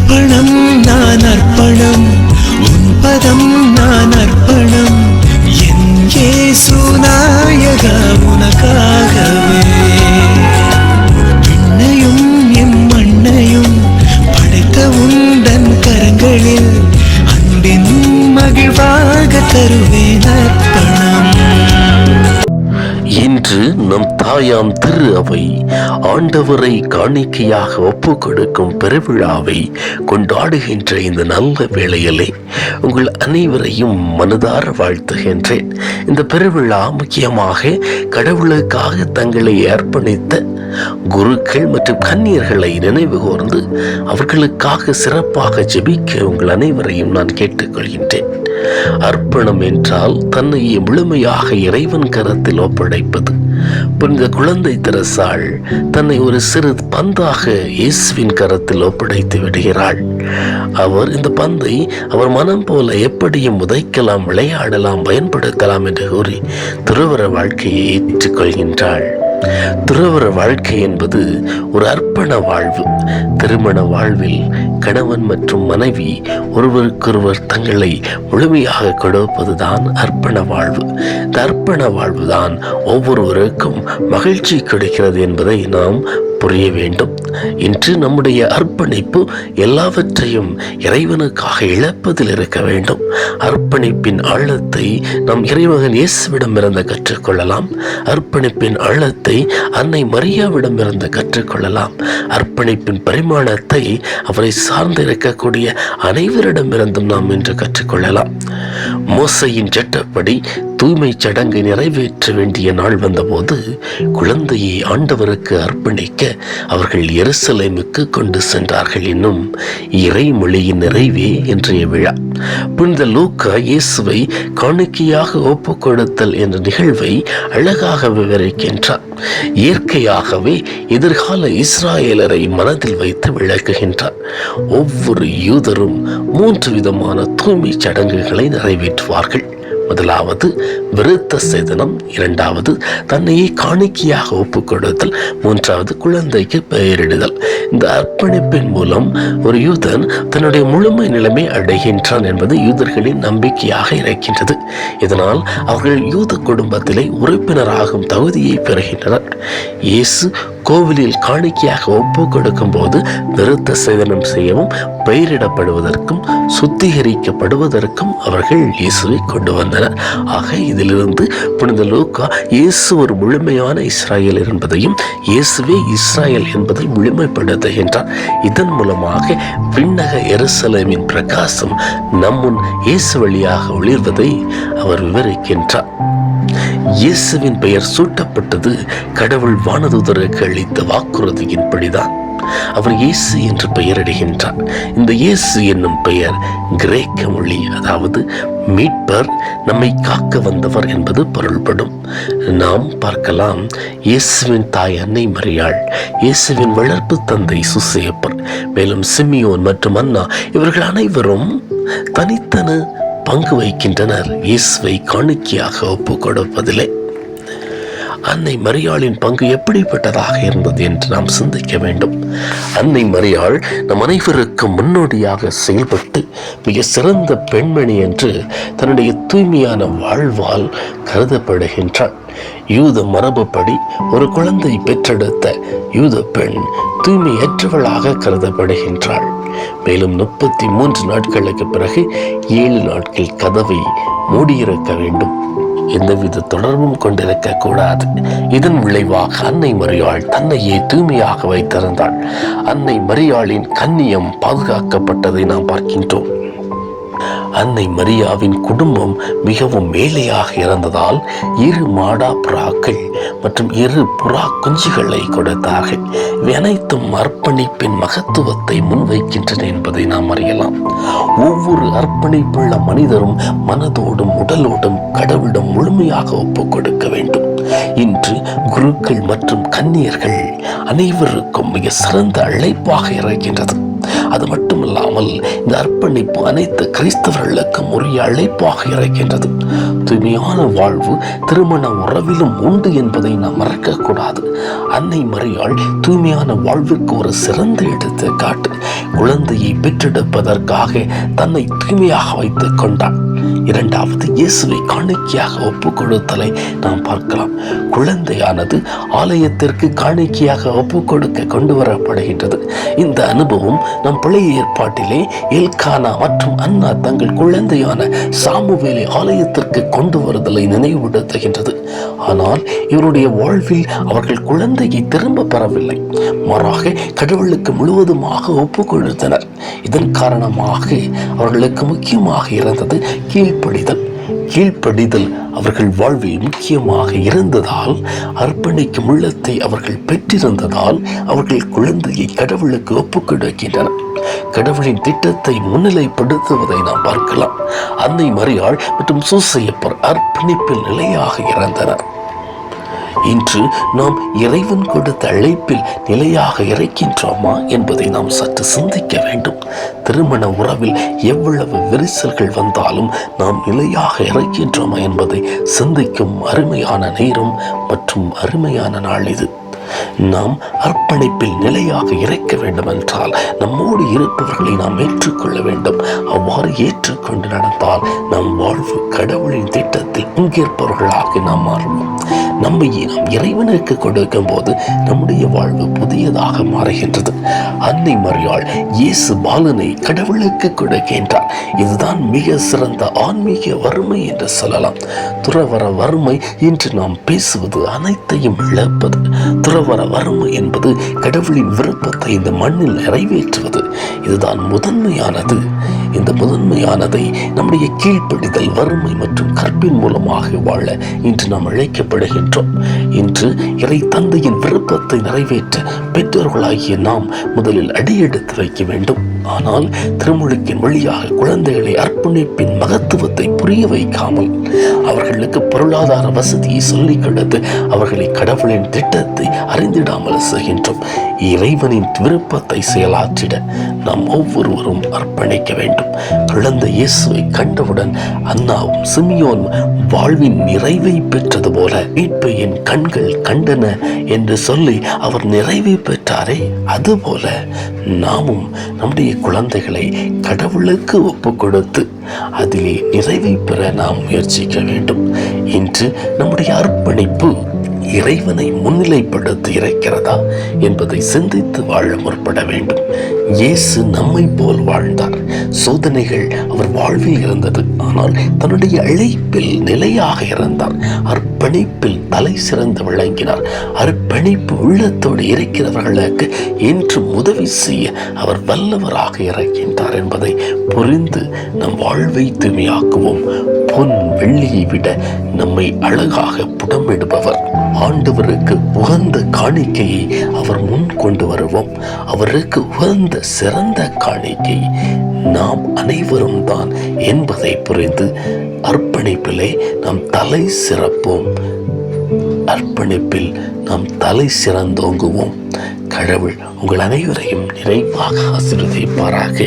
அர்ப்பணம் நான் அர்ப்பணம், உன் பதம் நான் அர்ப்பணம், என் இயேசு நாயகா உனக்காகவே. விண்ணையும் எம் மண்ணையும் படைத்த உந்தன் கரங்களில் அன்பின் மகிழ்வாக தருவேன் அர்ப்பணம். இன்று நம் தாயாம் திரு அவை ஆண்டவரை காணிக்கையாக ஒப்பு கொடுக்கும் பெருவிழாவை கொண்டாடுகின்ற இந்த நல்ல வேளையிலே உங்கள் அனைவரையும் மனதார வாழ்த்துகின்றேன். இந்த பெருவிழா முக்கியமாக கடவுளுக்காக தங்களை அர்ப்பணித்த குருக்கள் மற்றும் கன்னியர்களை நினைவு கூர்ந்து அவர்களுக்காக சிறப்பாக ஜெபிக்க உங்கள் அனைவரையும் நான் கேட்டுக்கொள்கின்றேன். அர்ப்பணம் என்றால் தன்னையே முழுமையாக இறைவன் கரத்தில் ஒப்படைப்பது. புனித குழந்தை தெரசாள் தன்னை ஒரு சிறு பந்தாக இயேசுவின் கரத்தில் ஒப்படைத்து விடுகிறாள். அவர் இந்த பந்தை அவர் மனம் போல எப்படியும் உதைக்கலாம், விளையாடலாம், பயன்படுத்தலாம் என்று கூறி துறவற வாழ்க்கையை ஏற்றுக்கொள்கின்றாள். துறவற வாழ்க்கை என்பது ஒரு அர்ப்பண வாழ்வு. திருமண வாழ்வில் கணவன் மற்றும் மனைவி ஒருவருக்கொருவர் தங்களை முழுமையாக கொடுப்பதுதான் அர்ப்பண வாழ்வு. இந்த அர்ப்பண வாழ்வுதான் ஒவ்வொருவருக்கும் மகிழ்ச்சி கிடைக்கிறது என்பதை நாம் புரிய வேண்டும். இன்று நம்முடைய அர்ப்பணிப்பு எல்லாவற்றையும் இறைவனுக்காக இழப்பதில் இருக்க வேண்டும். அர்ப்பணிப்பின் ஆழத்தை நாம் இறைமகன் இயேசுவிடமிருந்து கற்றுக்கொள்ளலாம். அர்ப்பணிப்பின் ஆழத்தை அன்னை மரியாவிடமிருந்து கற்றுக்கொள்ளலாம். அர்ப்பணிப்பின் பரிமாணத்தை அவரை சார்ந்து இருக்கக்கூடிய அனைவரிடமிருந்தும் நாம் இன்று கற்றுக்கொள்ளலாம். மோசையின் சட்டப்படி தூய்மை சடங்கை நிறைவேற்ற வேண்டிய நாள் வந்தபோது குழந்தையை ஆண்டவருக்கு அர்ப்பணிக்க அவர்கள் எருசலேமுக்கு கொண்டு சென்றார்கள் என்னும் இறைமொழியின் நிறைவே இன்றைய விழா. புனித லூக்கா இயேசுவை காணிக்கையாக ஒப்பு கொடுத்தல் என்ற நிகழ்வை அழகாக விவரிக்கின்றார். இயற்கையாகவே எதிர்கால இஸ்ராயலரை மனதில் வைத்து விளக்குகின்றார். ஒவ்வொரு யூதரும் 3 விதமான தூய்மை சடங்குகளை நிறைவேற்றுவார்கள். முதலாவது விருத்த சேதனம், இரண்டாவது தன்னையே காணிக்கையாக ஒப்பு கொடுத்தல், மூன்றாவது குழந்தைக்கு பெயரிடுதல். இந்த அர்ப்பணிப்பின் மூலம் ஒரு யூதன் தன்னுடைய முழுமை நிலைமை அடைகின்றான் என்பது யூதர்களின் நம்பிக்கையாக இருக்கின்றது. இதனால் அவர்கள் யூத குடும்பத்திலே உறுப்பினராகும் தகுதியை பெறுகின்றனர். இயேசு கோவிலில் காணிக்கையாக ஒப்பு கொடுக்கும் போது விருத்த சேதனம் செய்யவும் பெயரிடப்படுவதற்கும் சுத்திகரிக்கப்படுவதற்கும் அவர்கள் இயேசுவை கொண்டு வந்தனர். ஆக இதிலிருந்து புனித லூக்கா இயேசு ஒரு முழுமையான இஸ்ராயல் என்பதையும் இயேசுவே இஸ்ராயல் என்பதை முழுமைப்படுத்துகின்றார். இதன் மூலமாக விண்ணக எருசலேமின் பிரகாசம் நம்முன் இயேசு வழியாக ஒளிர்வதை அவர் விவரிக்கின்றார். இயேசுவின் பெயர் சூட்டப்பட்டது கடவுள் வானதூதருக்கு அளித்த வாக்குறுதியின்படிதான். அவர் இயேசு என்று பெயரிடுகின்றார். இந்த இயேசு என்னும் பெயர் கிரேக்க மொழி, அதாவது மீட்பர், நம்மை காக்க வந்தவர் என்பது பொருள்படும். நாம் பார்க்கலாம், இயேசுவின் தாய் அன்னை மரியாள், இயேசுவின் வளர்ப்பு தந்தை சூசேப்பர், மேலும் சிமியோன் மற்றும் அன்னா இவர்கள் அனைவரும் தனித்தன பங்கு வகிக்கின்றனர் இயேசுவை காணிக்கையாக ஒப்பு கொடுப்பதிலே. அன்னை மரியாளின் பங்கு எப்படிப்பட்டதாக இருந்தது என்று நாம் சிந்திக்க வேண்டும். அன்னை மரியாள் நம் அனைவருக்கும் முன்னோடியாக செயல்பட்டு மிக சிறந்த பெண்மணி என்று தன்னுடைய தூய்மையான வாழ்வால் கருதப்படுகின்றாள். யூத மரபுப்படி ஒரு குழந்தை பெற்றெடுத்த யூத பெண் தூய்மையற்றவளாக கருதப்படுகின்றாள். மேலும் 33 நாட்களுக்கு பிறகு 7 நாட்கள் கதவை மூடியிருக்க வேண்டும். எந்தவித தொடர்பும் கொண்டிருக்க கூடாது. இதன் விளைவாக அன்னை மரியாள் தன்னையே தூய்மையாக வைத்திருந்தாள். அன்னை மரியாளின் கன்னியம் பாதுகாக்கப்பட்டதை நாம் பார்க்கின்றோம். அன்னை மரியாவின் குடும்பம் மிகவும் மேலையாக இருந்ததால் 2 மாடா புறாக்கள் மற்றும் 2 புறா குஞ்சுகளை கொடுத்தார்கள். இவை அனைத்தும் அர்ப்பணிப்பின் மகத்துவத்தை முன்வைக்கின்றன என்பதை நாம் அறியலாம். ஒவ்வொரு அர்ப்பணிப்புள்ள மனிதரும் மனதோடும் உடலோடும் கடவுளிடம் முழுமையாக ஒப்புக் கொடுக்க வேண்டும். இன்று குருக்கள் மற்றும் கன்னியர்கள் அனைவருக்கும் மிக சிறந்த அழைப்பாக இருக்கின்றது. அது மட்டுமல்லாமல் இந்த அர்ப்பணிப்பு அனைத்து கிறிஸ்தவர்களுக்கும் உரிய அழைப்பாக இருக்கின்றது. தூய்மையான வாழ்வு திருமண உறவிலும் உண்டு என்பதை நாம் மறக்கக்கூடாது. அன்னை மரியாள் தூய்மையான வாழ்வுக்கு ஒரு சிறந்த எடுத்துக்காட்டு. குழந்தையை பெற்றெடுப்பதற்காக தன்னை தூய்மையாக வைத்துக் கொண்டாள். இரண்டாவது, இயேசுவை காணிக்கையாக ஒப்பு கொடுத்தலை நாம் பார்க்கலாம். குழந்தையானது ஆலயத்திற்கு காணிக்கையாக ஒப்பு கொடுக்க கொண்டு வரப்படுகின்றது. இந்த அனுபவம் நம் பழைய ஏற்பாட்டிலே எல்கானா மற்றும் அன்னா தங்கள் குழந்தையான சாமுவேலை ஆலயத்திற்கு கொண்டு வருதலை நினைவுபடுத்துகின்றது. ஆனால் இவருடைய வாழ்வில் அவர்கள் குழந்தையை திரும்ப பெறவில்லை, மாறாக கடவுளுக்கு முழுவதுமாக ஒப்பு கொடுத்தனர். இதன் காரணமாக அவர்களுக்கு முக்கியமாக இருந்தது கீழ்ப்படிதல் அவர்கள் வாழ்வில் முக்கியமாக இருந்ததால், அர்ப்பணிக்கும் உள்ளத்தை அவர்கள் பெற்றிருந்ததால் அவர்கள் குழந்தையை கடவுளுக்கு ஒப்புக் கொடுக்கின்றனர். கடவுளின் திட்டத்தை முன்னிலைப்படுத்துவதை நாம் பார்க்கலாம். அன்னை மரியாள் மற்றும் சூசையப்பர் அர்ப்பணிப்பில் நிலையாக இருந்தனர். இன்று நாம் இறைவன் கொடுத்த அழைப்பில் நிலையாக இருக்கின்றோமா என்பதை நாம் சற்று சிந்திக்க வேண்டும். திருமண உறவில் எவ்வளவு விரிசல்கள் வந்தாலும் நாம் நிலையாக இருக்கின்றோமா என்பதை சிந்திக்கும் அருமையான நேரம் மற்றும் அருமையான நாள் இது. நாம் அர்ப்பணிப்பில் நிலையாக இருக்க வேண்டும் என்றால் நம்மோடு இருப்பவர்களை நாம் ஏற்றுக்கொள்ள வேண்டும். அவ்வாறு ஏற்றுக்கொண்டு நடந்தால் நம் வாழ்வு கடவுளின் திட்டத்தில் பங்கேற்பவர்களாக நாம் மாறுவோம். நம்மை நாம் இறைவனுக்கு கொடுக்கும் போது நம்முடைய வாழ்வு புதியதாக மாறுகின்றது. அன்னை மரியாள் இயேசு பாலனை கடவுளுக்கு கொடுக்கின்றார். இதுதான் மிக சிறந்த ஆன்மீக வறுமை என்று சொல்லலாம். துறவற வறுமை இன்று நாம் பேசுவது அனைத்தையும் இழப்பது. துறவற வறுமை என்பது கடவுளின் விருப்பத்தை இந்த மண்ணில் நிறைவேற்றுவது. இதுதான் முதன்மையானது. இந்த முதன்மையானதை நம்முடைய கீழ்ப்படிதல், வறுமை மற்றும் கற்பின் மூலமாக வாழ இன்று நாம் அழைக்கப்படுகின்றோம். இன்று இறை தந்தையின் விருப்பத்தை நிறைவேற்ற பெற்றோர்களாகிய நாம் முதலில் அடியெடுத்து வைக்க வேண்டும். ஆனால் திருமுழுக்கின் வழியாக குழந்தைகளை அர்ப்பணிப்பின் மகத்துவத்தை புரிய வைக்காமல் அவர்களுக்கு பொருளாதார வசதியை சொல்லிக் கொடுத்து அவர்களை கடவுளின் திட்டத்தை அறிந்திடாமல் செய்கின்றோம். இறைவனின் விருப்பத்தை செயலாற்றிட நாம் ஒவ்வொருவரும் அர்ப்பணிக்க வேண்டும். குழந்தை இயேசுவை கண்டவுடன் அன்னாவும் சிமியோனும் வாழ்வின் நிறைவை பெற்றது போல மீட்பை என் கண்கள் கண்டன என்று சொல்லி அவர் நிறைவை பெற்றாரே, அதுபோல நாமும் நம்முடைய குழந்தைகளை கடவுளுக்கு ஒப்பு கொடுத்து அதிலே நிறைவை பெற நாம் முயற்சிக்க வேண்டும். இன்று நம்முடைய அர்ப்பணிப்பு இறைவனை முன்னிலைப்படுத்தி இருக்கிறதா என்பதை சிந்தித்து வாழ முற்பட வேண்டும். இயேசு நம்மை போல் வாழ்ந்தார். சோதனைகள் அவர் வாழ்வில் இருந்தது, ஆனால் தன்னுடைய அழைப்பில் நிலையாக இருந்தார். அர்ப்பணிப்பில் தலை சிறந்து விளங்கினார். அர்ப்பணிப்பு உள்ளத்தோடு இருக்கிறவர்களுக்கு என்றும் உதவி செய்ய அவர் வல்லவராக இருக்கின்றார் என்பதை புரிந்து நம் வாழ்வை தூய்மையாக்குவோம். பொன் வெள்ளியை விட நம்மை அழகாக புடமிடுபவர். ஆண்டவருக்கு உகந்த காணிக்கையை அவர் முன் கொண்டு வருவோம். அவருக்கு உகந்த சிறந்த காணிக்கை நாம் அனைவரும் தான் என்பதை புரிந்து அர்ப்பணிப்பிலே நாம் தலை சிறப்போம். அர்ப்பணிப்பில் நாம் தலை சிறந்தோங்குவோம். கடவுள் உங்கள் அனைவரையும் நிறைவாக ஆசீர்வதிப்பாராக.